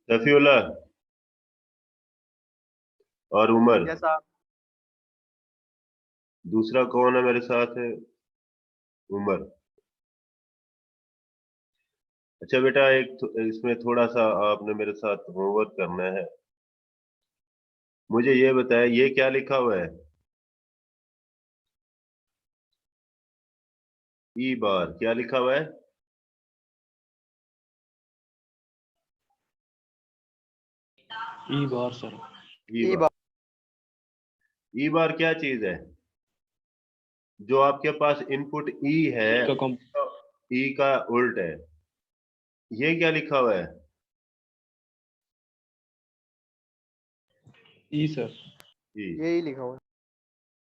सफीउल्लाह और Umar. Yes sir. दूसरा कौन है मेरे साथ है? उमर। अच्छा बेटा, इसमें थोड़ा सा आपने मेरे साथ होमवर्क करना है। मुझे ये बताया, ये क्या लिखा हुआ है? ई बार क्या लिखा हुआ है? ई बार सर। ई ई बार। ई बार क्या चीज है? जो आपके पास इनपुट ई है, ई का कम ई का उल्ट है। ये क्या लिखा हुआ है? ई सर। ई। यही लिखा हुआ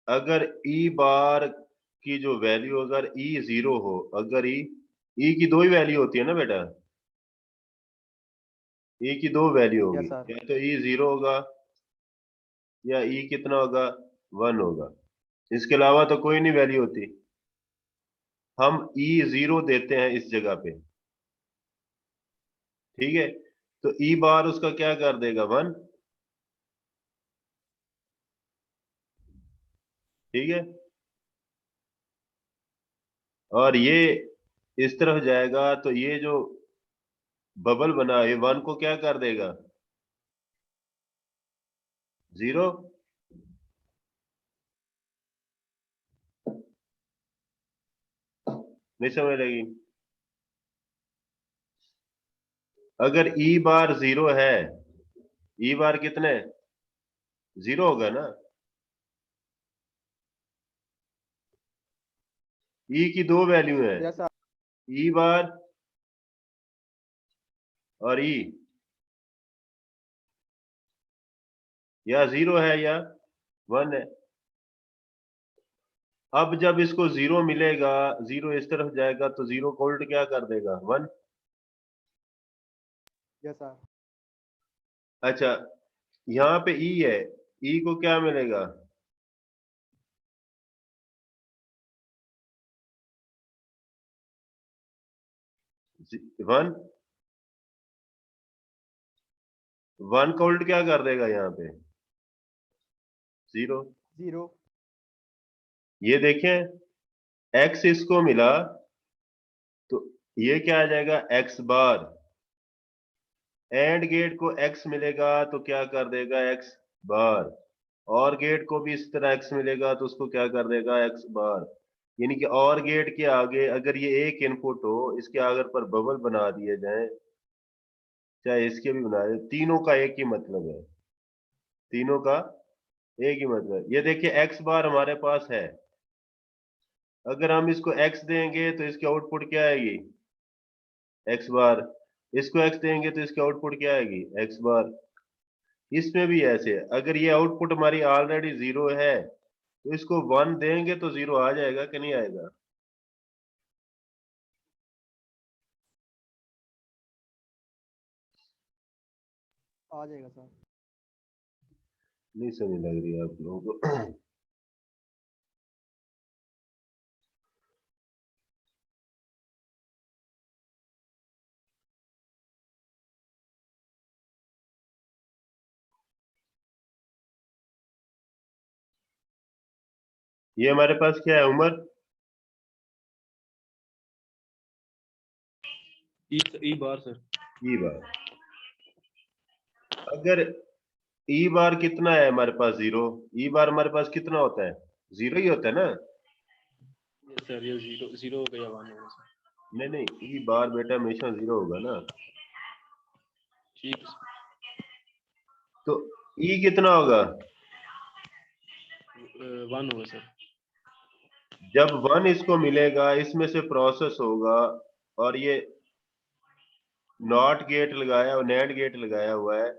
अगर ई बार की जो वैल्यू, अगर ई जीरो हो, अगर ई की दो ही वैल्यू होती है ना बेटा? ई की दो वैल्यू है। होगी, यस सर। या तो ई जीरो होगा या ई कितना होगा, वन होगा। इसके अलावा तो कोई नहीं वैल्यू होती। हम ई जीरो देते हैं इस जगह पे। ठीक है, तो ई बार उसका क्या कर देगा, वन। ठीक है, और ये इस तरफ जाएगा तो ये जो बबल बना है, वन को क्या कर देगा, जीरो। नहीं समझ लगी? अगर ई बार जीरो है, ई बार कितने, जीरो होगा ना? ई की दो वैल्यू है, यस सर। ई बार और ई, या जीरो है या वन है। अब जब इसको जीरो मिलेगा, जीरो इस तरफ जाएगा तो जीरो को उल्ट क्या कर देगा, वन। Yes sir. अच्छा, यहाँ पे ई है, ई को क्या मिलेगा, वन। वन का उल्ट क्या कर देगा यहाँ पे, जीरो। जीरो। ये देखें, एक्स इसको मिला तो ये क्या आ जाएगा, एक्स बार। एंड गेट को एक्स मिलेगा तो क्या कर देगा, एक्स बार। और गेट को भी इस तरह एक्स मिलेगा तो उसको क्या कर देगा, एक्स बार। यानी कि और गेट के आगे अगर ये एक इनपुट हो, इसके आगे पर बबल बना दिए जाए, चाहे इसके भी बना दे, तीनों का एक ही मतलब है। तीनों का एक ही मतलब। ये देखिए, एक्स बार हमारे पास है। अगर हम इसको एक्स देंगे तो इसकी आउटपुट क्या आएगी, एक्स बार। इसको एक्स देंगे तो इसकी आउटपुट क्या आएगी, एक्स बार। इसमें भी ऐसे है, अगर ये आउटपुट हमारी ऑलरेडी जीरो है तो इसको वन देंगे तो जीरो आ जाएगा कि नहीं आएगा? आ जाएगा सर। नहीं समझ लग रही है आप लोगों को? ये हमारे पास क्या है, उमर? ई बार सर। ई बार। अगर ई बार कितना है हमारे पास, जीरो। ई बार हमारे पास कितना होता है, जीरो ही होता है ना? यस सर, ये जीरो जीरो हो गया, वन होगा सर। नहीं नहीं, ई बार बेटा हमेशा जीरो होगा ना। ठीक है सर। तो ई कितना होगा, वन होगा सर। जब वन इसको मिलेगा, इसमें से प्रोसेस होगा, और ये नॉट गेट लगाया और नैंड गेट लगाया हुआ है,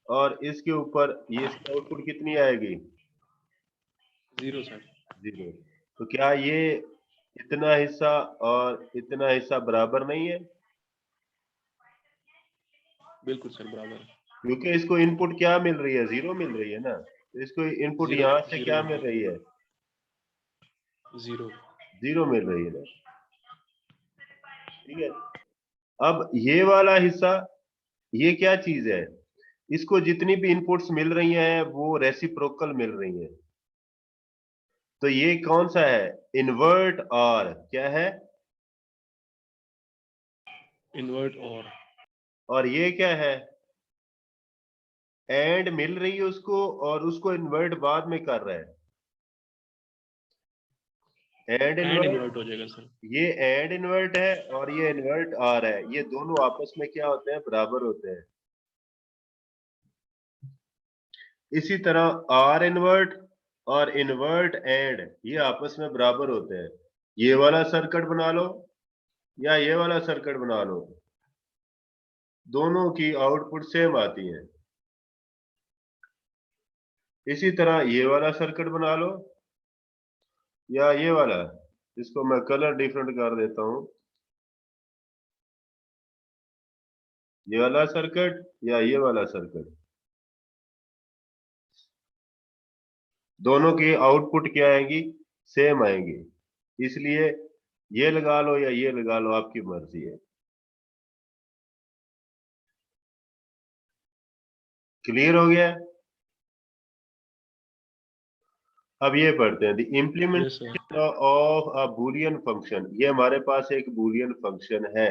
और इसके ऊपर ये इसकी आउटपुट कितनी आएगी, जीरो सर। जीरो। तो क्या ये इतना हिस्सा और इतना हिस्सा बराबर नहीं है? बिल्कुल सर, बराबर। क्योंकि इसको इनपुट क्या मिल रही है, जीरो मिल रही है ना। तो इसको इनपुट जीरो यहां से जीरो क्या मिल रही है, जीरो। जीरो मिल रही है ना। ठीक है, अब ये वाला हिस्सा ये क्या चीज है? इसको जितनी भी इनपुट्स मिल रही हैं वो रेसिप्रोकल मिल रही हैं। तो ये कौन सा है? इन्वर्ट और क्या है? इन्वर्ट और ये क्या है? एंड मिल रही है उसको और उसको इन्वर्ट बाद में कर रहा है। एंड एंड इन्वर्ट, इन्वर्ट हो जाएगा सर। ये एंड इन्वर्ट है और ये इन्वर्ट आर है, ये दोनों आपस में क्या होते हैं? बराबर होते हैं। इसी तरह आर इन्वर्ट और इन्वर्ट एंड ये आपस में बराबर होते हैं। ये वाला सर्किट बना लो या ये वाला सर्किट बना लो, दोनों की आउटपुट सेम आती है। इसी तरह ये वाला सर्किट बना लो या ये वाला, इसको मैं कलर डिफरेंट कर देता हूं, ये वाला सर्किट या ये वाला सर्किट, दोनों की आउटपुट क्या आएंगी? सेम आएंगी। इसलिए ये लगा लो या ये लगा लो, आपकी मर्जी है। क्लियर हो गया? अब ये पढ़ते हैं the yes sir. Implementation of a Boolean function. ये हमारे पास एक बूलियन फंक्शन है,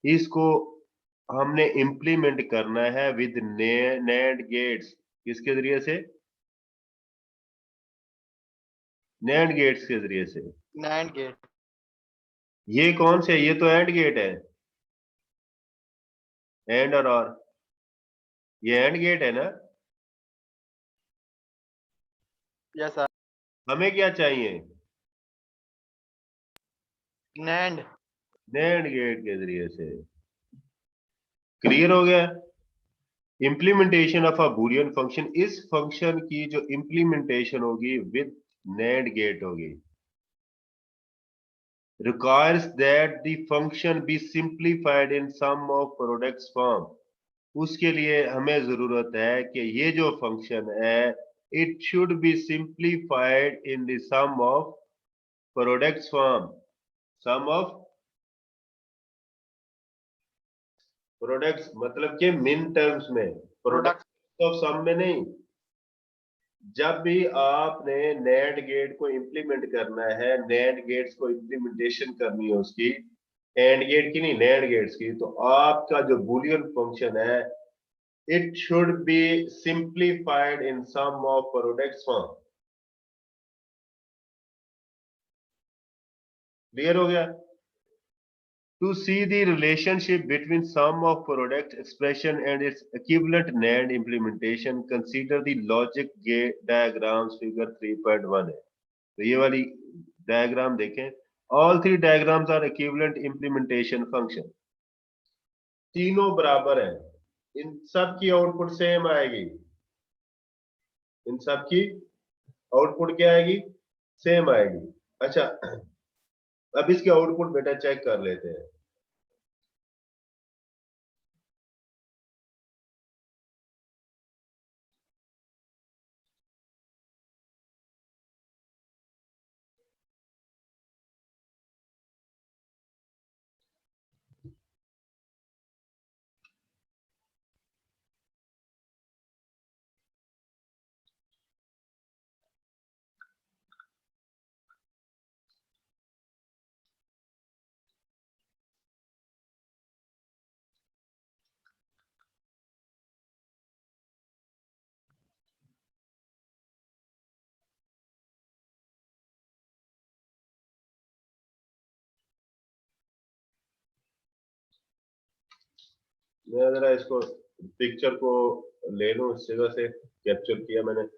इसको हमने इम्प्लीमेंट करना है विद नैंड गेट्स। किसके जरिए से? नैंड गेट्स के जरिए से। NAND gate. ये कौन से? ये तो एंड गेट है। एंड और ये एंड गेट है ना। Yes sir. हमें क्या चाहिए? नैंड। नैंड गेट के जरिए से। क्लियर हो गया? Implementation of a Boolean function, इस फंक्शन की जो इम्प्लीमेंटेशन होगी विद नैंड गेट होगी, requires that the function be simplified in sum of products form। उसके लिए हमें जरूरत है कि ये जो फंक्शन है it should be simplified in the sum of products form. Sum of products मतलब कि मिन टर्म्स में, प्रोडक्ट। प्रोडक्ट्स ऑफ सम में नहीं। जब भी आपने नैंड गेट को इंप्लीमेंट करना है, नैंड गेट्स को इंप्लीमेंटेशन करनी है उसकी, एंड गेट की नहीं, नैंड गेट्स की, तो आपका जो बूलियन फंक्शन है it should be simplified in sum of products form. Clear हो गया? To see the relationship between sum of product expression and its equivalent NAND implementation, consider the logic gate diagrams figure 3.1 है। तो ये वाली diagram देखें। All three diagrams are equivalent implementation function। तीनों बराबर हैं, इन सब की आउटपुट सेम आएगी। इन सब की आउटपुट क्या आएगी? सेम आएगी। अच्छा, अब इसके आउटपुट बेटा चेक कर लेते हैं। मैं जरा इसको पिक्चर को ले लूं, इस जगह से कैप्चर किया मैंने।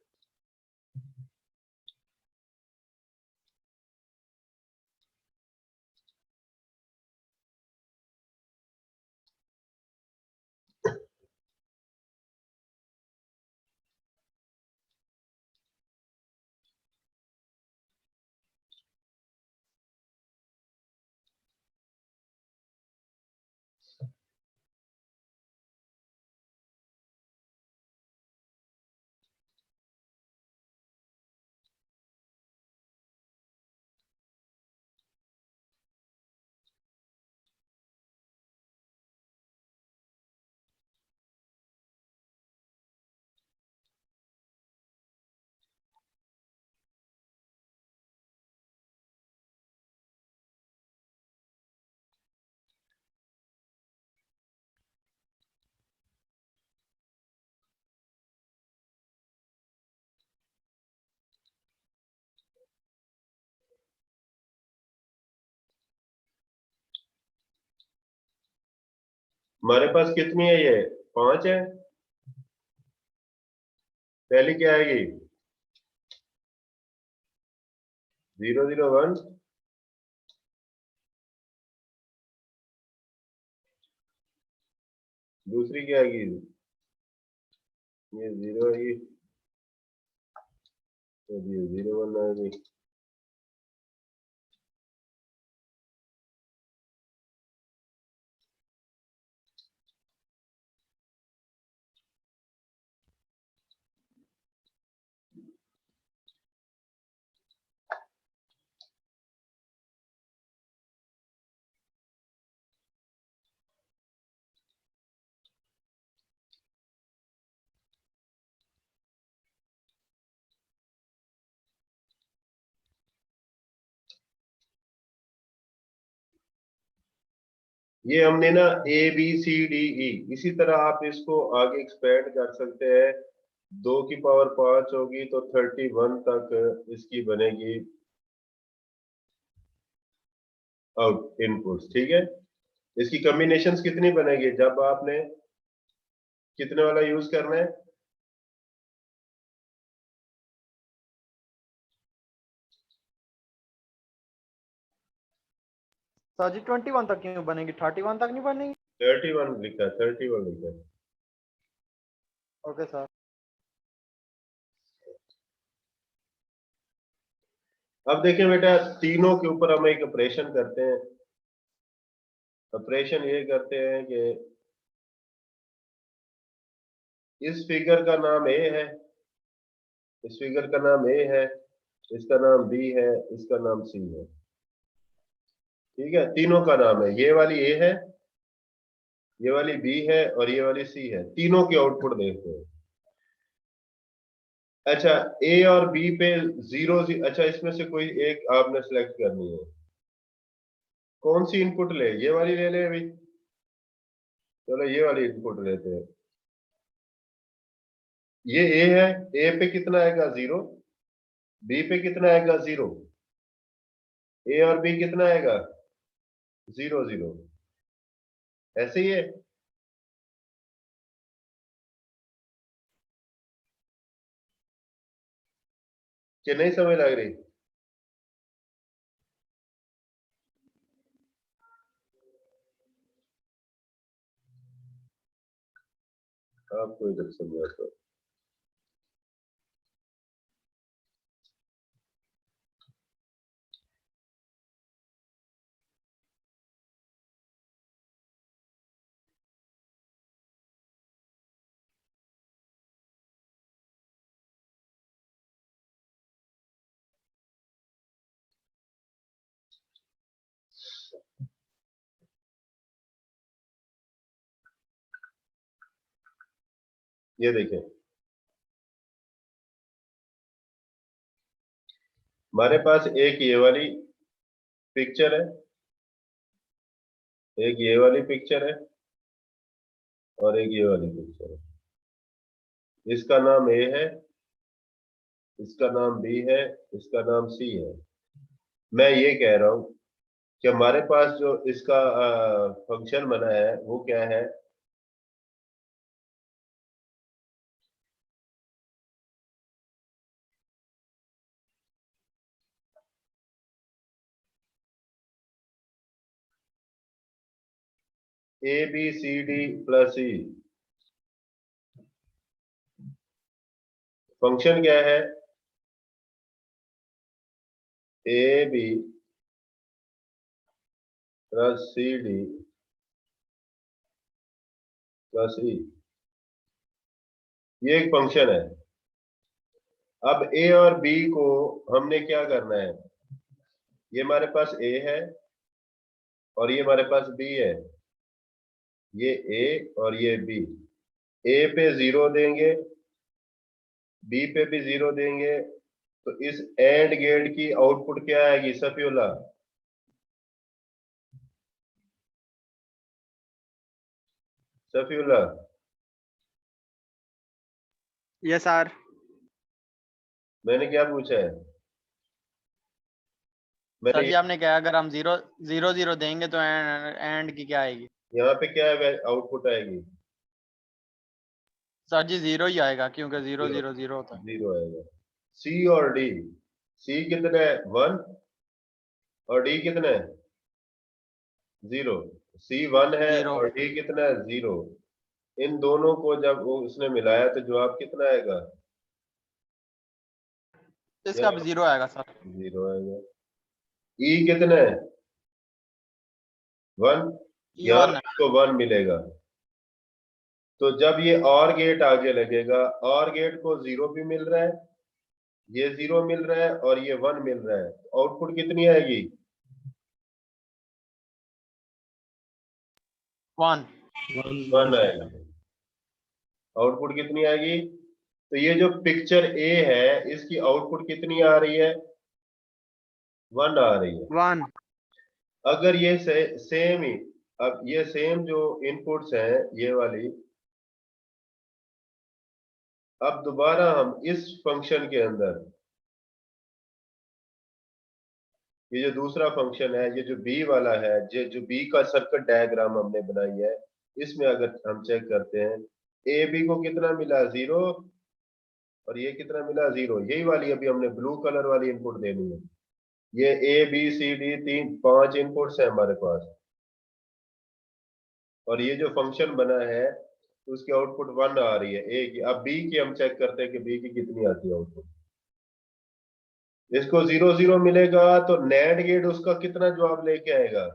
हमारे पास कितनी है? ये 5 है। पहली क्या आएगी? 0 0 1। दूसरी क्या आएगी? ये 0 आएगी, तो ये 0 1 आएगी। ये हमने ना ABCDE, इसी तरह आप इसको आगे एक्सपेंड कर सकते हैं। 2 की पावर 5 होगी तो 31 तक इसकी बनेगी आउट इनपुट्स। ठीक है, इसकी कॉम्बिनेशंस कितनी बनेगी जब आपने कितने वाला यूज करना है? सर जी 21 तक क्यों बनेगी, 31 तक नहीं बनेगी? 31 लिखा है, 31 लिखा है। Okay sir. अब देखिए बेटा, तीनों के ऊपर हम एक ऑपरेशन करते हैं। ऑपरेशन ये करते हैं कि इस फिगर का नाम ए है, इस फिगर का नाम ए है, इसका नाम बी है, इसका नाम सी है। ठीक है, तीनों का नाम है। ये वाली ए है, ये वाली बी है और ये वाली सी है। तीनों के आउटपुट देखते हैं। अच्छा, ए और बी पे 0 अच्छा, इसमें से कोई एक आपने सिलेक्ट करनी है। कौन सी इनपुट ले? ये वाली ले ले भाई। चलो ये वाली इनपुट लेते हैं। ये ए है, ए पे कितना आएगा? 0। बी पे कितना आएगा? 0। ए और बी कितना आएगा? 0 0। ऐसे ही है। कि नहीं समझ लग रही? आपको इधर समझाता हूं। ये देखें, हमारे पास एक ये वाली पिक्चर है, एक ये वाली पिक्चर है और एक ये वाली पिक्चर है। इसका नाम ए है, इसका नाम बी है, इसका नाम सी है। मैं ये कह रहा हूं कि हमारे पास जो इसका फंक्शन बना है वो क्या है? ABCD प्लस ई। फंक्शन क्या है? AB प्लस CD प्लस ई। ये एक फंक्शन है। अब ए और बी को हमने क्या करना है? ये हमारे पास ए है और ये हमारे पास बी है। ये ए और ये बी। ए पे 0 देंगे, बी पे भी 0 देंगे, तो इस एंड गेट की आउटपुट क्या आएगी सफीउल्लाह? Safiullah, yes sir. मैंने क्या पूछा है? सर मैंने जी आपने क्या, अगर हम 0 0 0 देंगे तो एंड की क्या आएगी? यहाँ पे क्या है आउटपुट आएगी? सर जी 0 ही आएगा क्योंकि 0 Zero. 0 0 होता है। 0 आएगा। सी और डी, सी कितना है 1 और डी कितना है 0। सी 1 है 0 और डी कितना है 0। इन दोनों को जब उसने मिलाया तो जवाब कितना आएगा? इसका भी 0 आएगा सर। 0 आएगा। ई कितना है 1, यहाँ E1 है। इसको 1 मिलेगा। तो जब ये और गेट आगे लगेगा, और गेट को 0 भी मिल रहा है, ये 0 मिल रहा है और ये 1 मिल रहा है, आउटपुट कितनी आएगी? 1 1 आएगा। आउटपुट कितनी आएगी? तो ये जो पिक्चर ए है इसकी आउटपुट कितनी आ रही है? 1 आ रही है। 1 अगर ये सेम ही, अब ये सेम जो इनपुट्स हैं ये वाली, अब दोबारा हम इस फंक्शन के अंदर, ये जो दूसरा फंक्शन है, ये जो बी वाला है, जो बी का सर्किट डायग्राम हमने बनाई है, इसमें अगर हम चेक करते हैं, ए बी को कितना मिला 0 और ये कितना मिला 0। यही वाली अभी हमने ब्लू कलर वाली इनपुट देनी है। ये A B C D 5 inputs है हमारे पास, और ये जो फंक्शन बना है उसकी आउटपुट 1 आ रही है ए की। अब बी की हम चेक करते हैं कि बी की कितनी आती है आउटपुट। इसको 0 0 मिलेगा तो नैंड गेट उसका कितना जवाब लेके आएगा?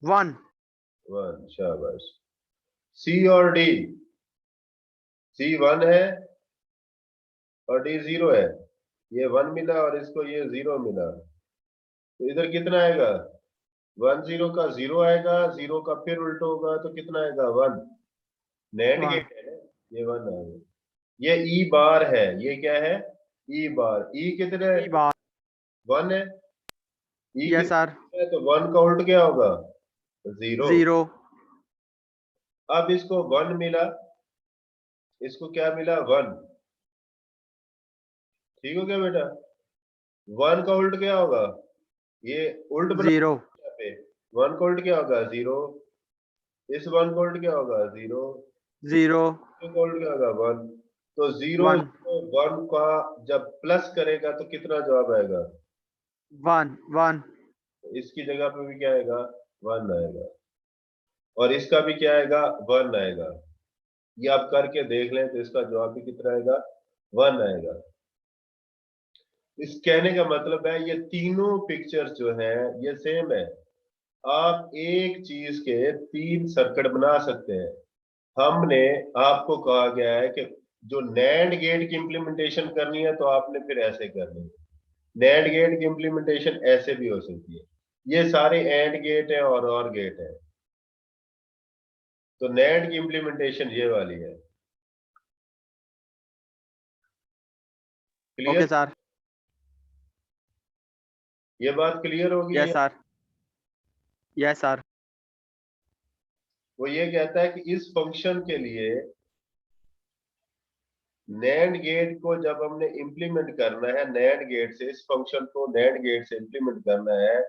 1 1। शाबाश। सी और डी, सी 1 है और डी 0 है, ये 1 मिला और इसको ये 0 मिला, तो इधर कितना आएगा? 1 0 का 0 आएगा, 0 का फिर उल्टा होगा तो कितना आएगा? 1। नैंड 1 गेट है ना, ये 1 आएगा। ये ई बार है, ये क्या है? ई बार। ई कितने है? ई बार 1 है। ई यस कितने सर है? तो 1 का उल्ट क्या होगा? 0। 0 अब इसको 1 मिला, इसको क्या मिला? 1। ठीक हो गया बेटा? 1 का उल्ट क्या होगा? ये उल्ट बना 0 पे। 1 का उल्ट क्या होगा? 0। इस 1 का उल्ट क्या होगा? 0। 0 का उल्ट क्या होगा? 1। तो 0 1 1 का जब प्लस करेगा तो कितना जवाब आएगा? 1 1 इसकी जगह पे भी क्या आएगा? 1 आएगा। और इसका भी क्या आएगा? 1 आएगा। ये आप करके देख लें तो इसका जवाब भी कितना आएगा? 1 आएगा। इस कहने का मतलब है ये तीनों पिक्चर्स जो है ये सेम है। आप एक चीज के 3 सर्किट बना सकते हैं। हमने आपको कहा गया है कि जो नैंड गेट की इंप्लीमेंटेशन करनी है तो आपने फिर ऐसे करनी है। नैंड गेट की इंप्लीमेंटेशन ऐसे भी हो सकती है। ये सारे एंड गेट है और गेट है। तो नैंड की इंप्लीमेंटेशन ये वाली है। Okay clear? सर ये बात क्लियर होगी यस है? सर यस सर वो ये कहता है कि इस फंक्शन के लिए नैंड गेट को जब हमने इंप्लीमेंट करना है, नैंड गेट से इस फंक्शन को नैंड गेट से इंप्लीमेंट करना है,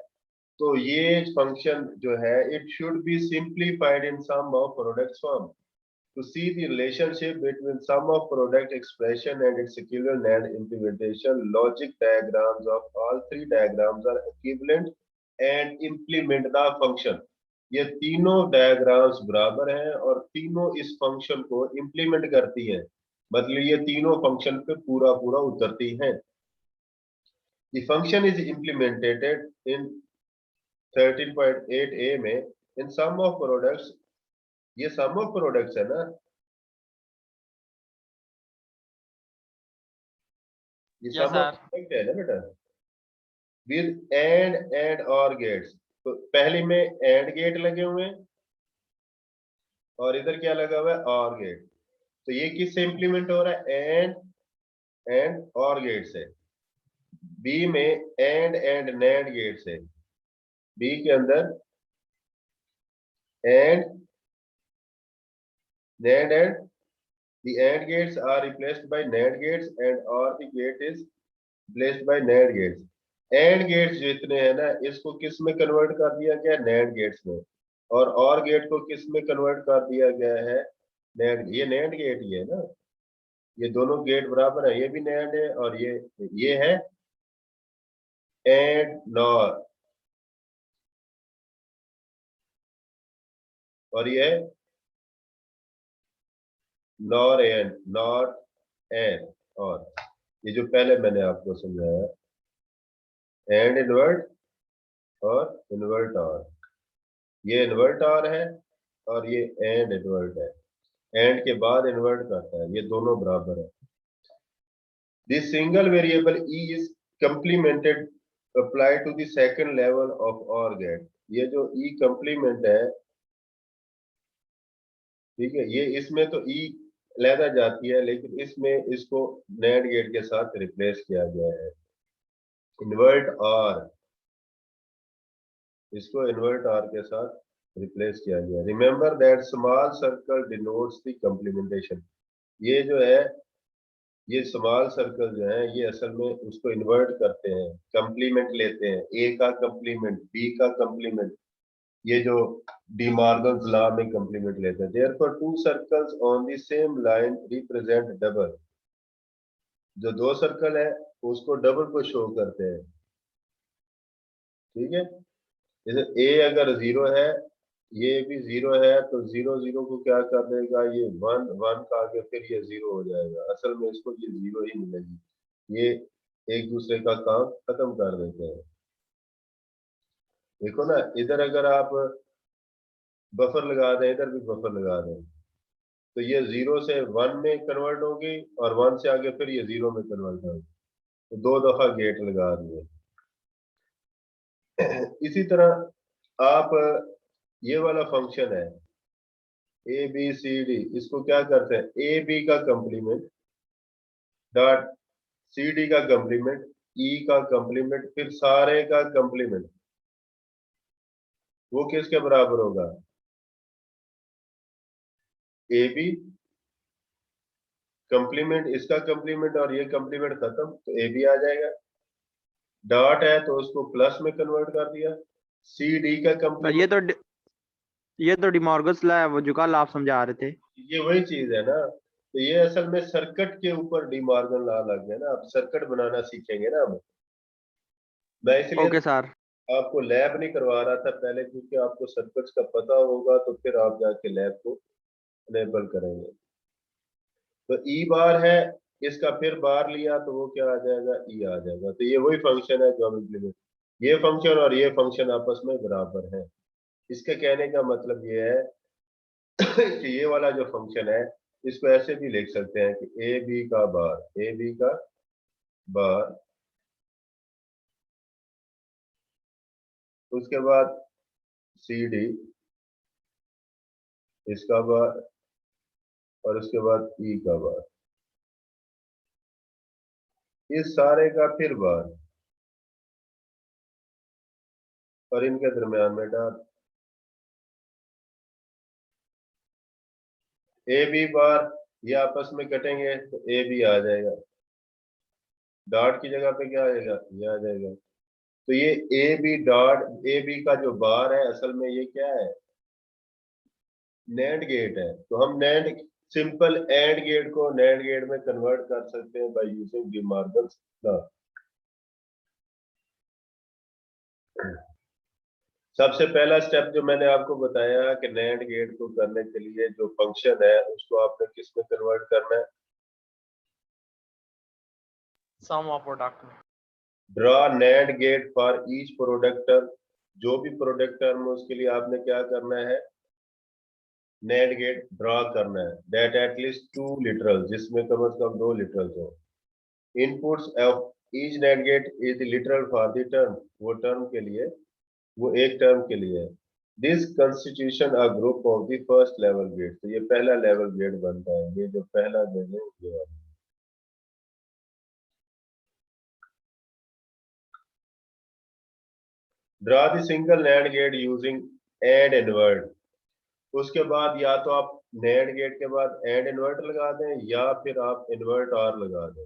तो ये फंक्शन जो है it should be simplified in sum of product form to see the relationship between sum of product expression and its equivalent NAND implementation. Logic diagrams of all 3 diagrams are equivalent and implement the function. ये तीनों diagrams बराबर हैं और तीनों इस function को implement करती हैं, मतलब ये तीनों फंक्शन पे पूरा पूरा उतरती हैं। The function is implemented in 13.8a में in sum of products, ये sum of products है ना, ये yes sum of sir product है ना बेटा, विद एंड और गेट्स। तो पहले में एंड गेट लगे हुए हैं और इधर क्या लगा हुआ है? और गेट। तो ये किससे इंप्लीमेंट हो रहा है? एंड और गेट से। बी में एंड नैंड गेट से। बी के अंदर and NAND and the AND gates are replaced by NAND gates and or the gate is replaced by NAND gates. AND gates जितने हैं ना, इसको किस में कन्वर्ट कर दिया गया, नैंड गेट्स में, और गेट को किस में कन्वर्ट कर दिया गया है, नैंड। ये नैंड गेट ही है ना, ये दोनों गेट बराबर है, ये भी नैंड है और ये है एंड नॉर, और ये है नॉर एंड, नॉट एंड, और ये जो पहले मैंने आपको समझाया, एंड इन्वर्ट और इन्वर्ट और, ये इन्वर्ट और है और ये एंड इन्वर्ट है, एंड के बाद इन्वर्ट करता है, ये दोनों बराबर है। This single variable E is complemented apply to the second level of OR gate. ये जो ई कंप्लीमेंट है, ठीक है, ये इसमें तो ई लहदा जाती है, लेकिन इसमें इसको नैंड गेट के साथ रिप्लेस किया गया है, इन्वर्ट और, इसको इन्वर्ट आर के साथ रिप्लेस किया गया। Remember that small circle denotes the complementation. ये जो है, ये स्मॉल सर्कल जो है, ये असल में उसको इन्वर्ट करते हैं, कंप्लीमेंट लेते हैं, ए का कंप्लीमेंट, बी का कंप्लीमेंट, ये जो डी मॉर्गन्स लॉ में कंप्लीमेंट लेते हैं। Therefore to circles on the same line represent double. जो दो सर्कल है उसको डबल को शो करते हैं, ठीक है। जैसे ए अगर 0 है, ये भी 0 है, तो 0 0 को क्या कर देगा, ये 1 1 का आगे फिर ये 0 हो जाएगा, असल में इसको ये 0 ही मिलेगी। ये एक दूसरे का काम खत्म कर देते हैं। देखो ना, इधर अगर आप बफर लगा दें, इधर भी बफर लगा दें, तो ये 0 से 1 में कन्वर्ट होगी और 1 से आगे फिर ये 0 में कन्वर्ट होगी, तो 2 दफा गेट लगा दिए। इसी तरह आप, ये वाला फंक्शन है ए बी सी डी, इसको क्या करते हैं, ए बी का कंप्लीमेंट डॉट सी डी का कंप्लीमेंट, ई का कंप्लीमेंट, फिर सारे का कंप्लीमेंट, वो किसके बराबर होगा, ए बी कंप्लीमेंट, इसका कंप्लीमेंट और ये कंप्लीमेंट खत्म, तो ए बी आ जाएगा। डॉट है तो उसको प्लस में कन्वर्ट कर दिया, सी डी का कंप्लीमेंट, ये तो डिमॉर्गन्स लॉ है, वो जो कल आप समझा रहे थे। ये वही चीज है ना। तो ये असल में सर्किट के ऊपर डी मॉर्गन लॉ लग गया ना, अब सर्किट बनाना सीखेंगे ना हम। मैं इसलिए ओके सर। आपको लैब नहीं करवा रहा था पहले, क्योंकि आपको सर्किट्स का पता होगा तो फिर आप जाके लैब को इनेबल करेंगे। तो ई बार है, इसका फिर बार लिया तो वो क्या आ जाएगा, ई आ जाएगा। तो ये वही फंक्शन है जो हम इम्प्लीमेंट, ये फंक्शन और ये फंक्शन आपस में बराबर है। इसके कहने का मतलब ये है कि ये वाला जो फंक्शन है, इसको ऐसे भी लिख सकते हैं कि ए बी का बार, ए बी का बार, उसके बाद सी डी इसका बार, और उसके बाद ई का बार, इस सारे का फिर बार, और इनके दरम्यान में डॉट। ए बी बार ये आपस में कटेंगे तो ए बी आ जाएगा, डॉट की जगह पे क्या आ जाएगा, ये आ जाएगा। तो ये A B dot, A B का जो बार है असल में ये क्या है, नैंड गेट है। तो हम नैंड, सिंपल एंड गेट को नैंड गेट में कन्वर्ट कर सकते हैं by using D Morgan's law. सबसे पहला स्टेप जो मैंने आपको बताया कि नैंड गेट को करने के लिए जो फंक्शन है उसको आपने किस में कन्वर्ट करना है, सम ऑफ प्रोडक्ट में। Draw NAND get for each product term. जो भी प्रोडक्ट टर्म है उसके लिए आपने क्या करना है, नैंड गेट ड्रॉ करना है, दैट एटलीस्ट 2 लिटरल, जिसमें कम से कम 2 लिटरल हो। Inputs of each NAND gate is literal for the term, वो टर्म के लिए, वो एक टर्म के लिए है। This constitution a group of the first level gate. तो ये पहला लेवल गेट बनता है, ये जो पहला गेट है ये वाला। Draw the single NAND gate using and invert. उसके बाद या तो आप नैंड गेट के बाद एंड इन्वर्ट लगा दें, या फिर आप इन्वर्ट और लगा दें,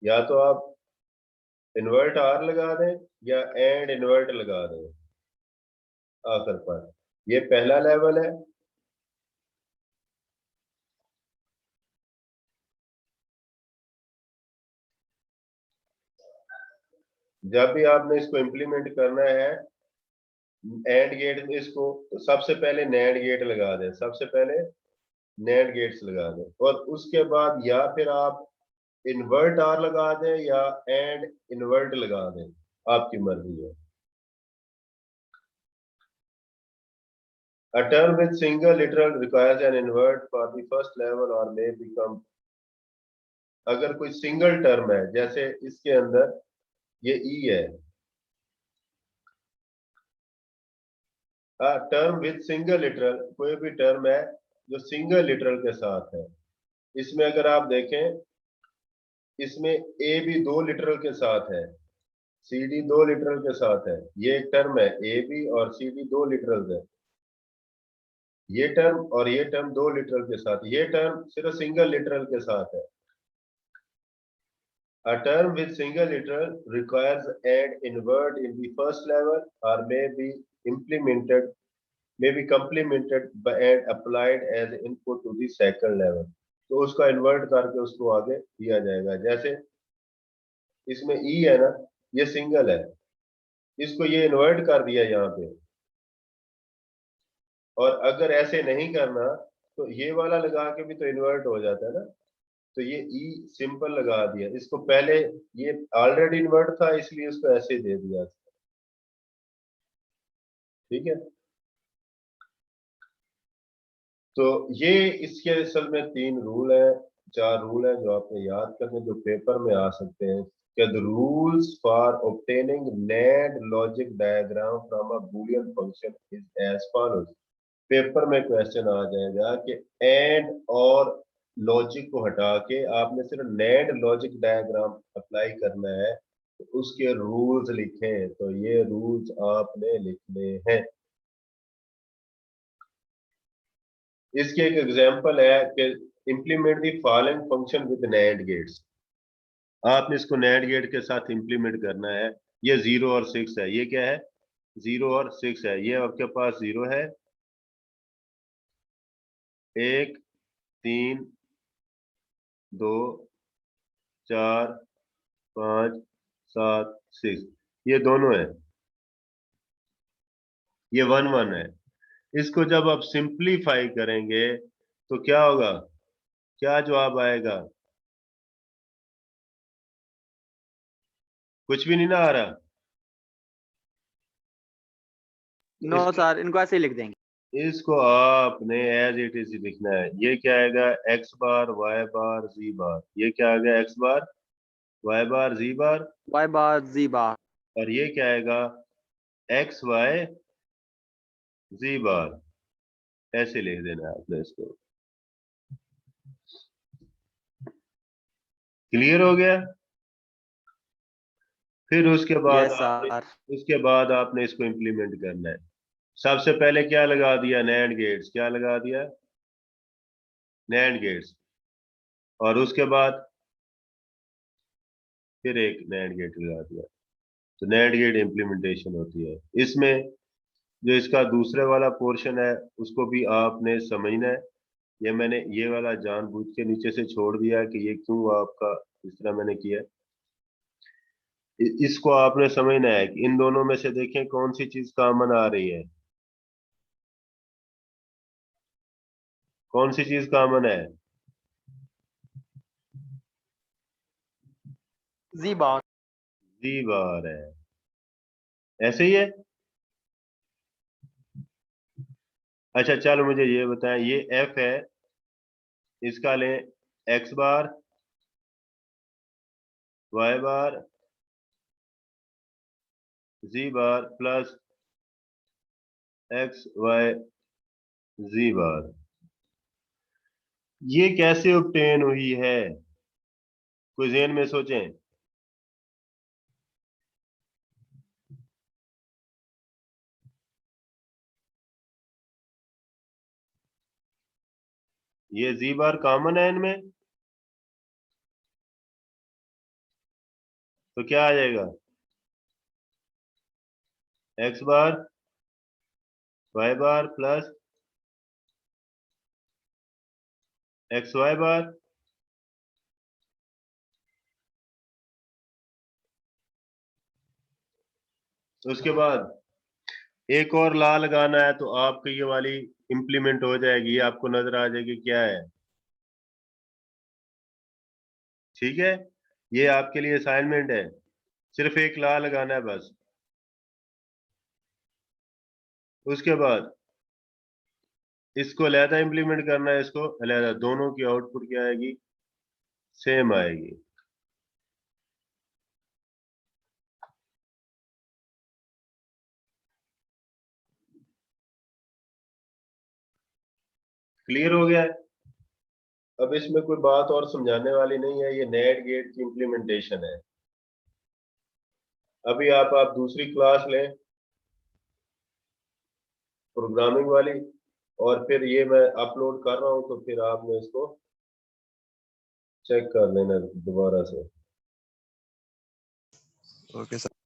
या तो आप इन्वर्ट आर लगा दें या एंड इन्वर्ट लगा दें आखिर पर। ये पहला लेवल है। जब भी आपने इसको इंप्लीमेंट करना है एंड गेट इसको, तो सबसे पहले नैंड गेट लगा दें, सबसे पहले नैंड गेट्स लगा दें, और उसके बाद या फिर आप इन्वर्ट आर लगा दें या एंड इन्वर्ट लगा दें, आपकी मर्जी है। A term with single literal requires an invert for the first level or may become, अगर कोई सिंगल टर्म है जैसे इसके अंदर ये ई है, टर्म विद सिंगल लिटरल, कोई भी टर्म है जो सिंगल लिटरल के साथ है, इसमें अगर आप देखें इसमें ए भी 2 लिटरल के साथ है, सी डी 2 लिटरल के साथ है, ये एक टर्म है ए बी और सी डी 2 लिटरल है, ये टर्म और ये टर्म 2 लिटरल के साथ, ये टर्म सिर्फ सिंगल लिटरल के साथ है। A term with single literal requires and invert in the first level or may be complemented by and applied as input to the second level। तो उसका इन्वर्ट करके उसको आगे दिया जाएगा। जैसे इसमें ई है ना, ये सिंगल है, इसको ये इन्वर्ट कर दिया यहाँ पे, और अगर ऐसे नहीं करना तो ये वाला लगा के भी तो इन्वर्ट हो जाता है ना, तो ये ई सिंपल लगा दिया, इसको पहले ये ऑलरेडी इन्वर्ट था इसलिए उसको ऐसे दे दिया, ठीक है। तो ये इसके असल में 3 रूल है, 4 रूल है जो आपने याद करने, जो पेपर में आ सकते हैं। The rules for obtaining NAND logic diagram from a Boolean function is as follows. Paper में क्वेश्चन आ जाएगा कि एंड और लॉजिक को हटा के आपने सिर्फ NAND लॉजिक डायग्राम अप्लाई करना है, तो उसके रूल्स लिखें, तो ये रूल्स आपने लिखने हैं। इसकी एक एग्जांपल है कि implement the following function with NAND gates. आपने इसको NAND गेट के साथ इंप्लीमेंट करना है। ये 0 और 6 है, ये क्या है 0 और 6 है, ये आपके पास 0 है, 1 3 2 4 5 7 6, ये दोनों है, ये 1 1 है। इसको जब आप सिंप्लीफाई करेंगे तो क्या होगा, क्या जवाब आएगा, कुछ भी नहीं ना आ रहा। नो सर, इनको ऐसे ही लिख देंगे। इसको आपने एज इट इज लिखना है। ये क्या आएगा x बार y बार z बार, ये क्या आएगा x बार y बार z बार, वाई बार जी बार, और ये क्या आएगा x y z बार, ऐसे लिख देना है आपने इसको। क्लियर हो गया। फिर यस सर। उसके बाद आपने इसको इम्प्लीमेंट करना है। सबसे पहले क्या लगा दिया, नैंड गेट्स, क्या लगा दिया नैंड गेट्स, और उसके बाद फिर एक नैंड गेट लगा दिया, तो नैंड गेट इम्प्लीमेंटेशन होती है। इसमें जो इसका दूसरे वाला पोर्शन है उसको भी आपने समझना है। ये मैंने ये वाला जानबूझ के नीचे से छोड़ दिया है कि ये क्यों आपका इस तरह मैंने किया है। इसको आपने समझना है कि इन दोनों में से देखें कौन सी चीज कॉमन आ रही है, कौन सी चीज कॉमन है, जी बार। जी बार है, ऐसे ही है। अच्छा चलो मुझे ये बताएं, ये एफ है, इसका लें एक्स बार वाई बार जी बार प्लस एक्स वाई जी बार, ये कैसे ऑब्टेन हुई है, कोई ज़हन में सोचें। ये जी बार कॉमन है इनमें, तो क्या आ जाएगा, एक्स बार वाई बार प्लस एक्स वाई बार उसके बाद एक और ला लगाना है तो आपको ये वाली इंप्लीमेंट हो जाएगी, ये आपको नजर आ जाएगी क्या है। ठीक है, ये आपके लिए असाइनमेंट है, सिर्फ एक ला लगाना है बस। उसके बाद इसको अलहदा इंप्लीमेंट करना है, इसको अलहदा, दोनों की आउटपुट क्या आएगी, सेम आएगी। क्लियर हो गया है। अब इसमें कोई बात और समझाने वाली नहीं है, ये नेट गेट की इंप्लीमेंटेशन है। अभी आप दूसरी क्लास लें प्रोग्रामिंग वाली, और फिर ये मैं अपलोड कर रहा हूं तो फिर आपने इसको चेक कर लेना दोबारा से। Okay sir.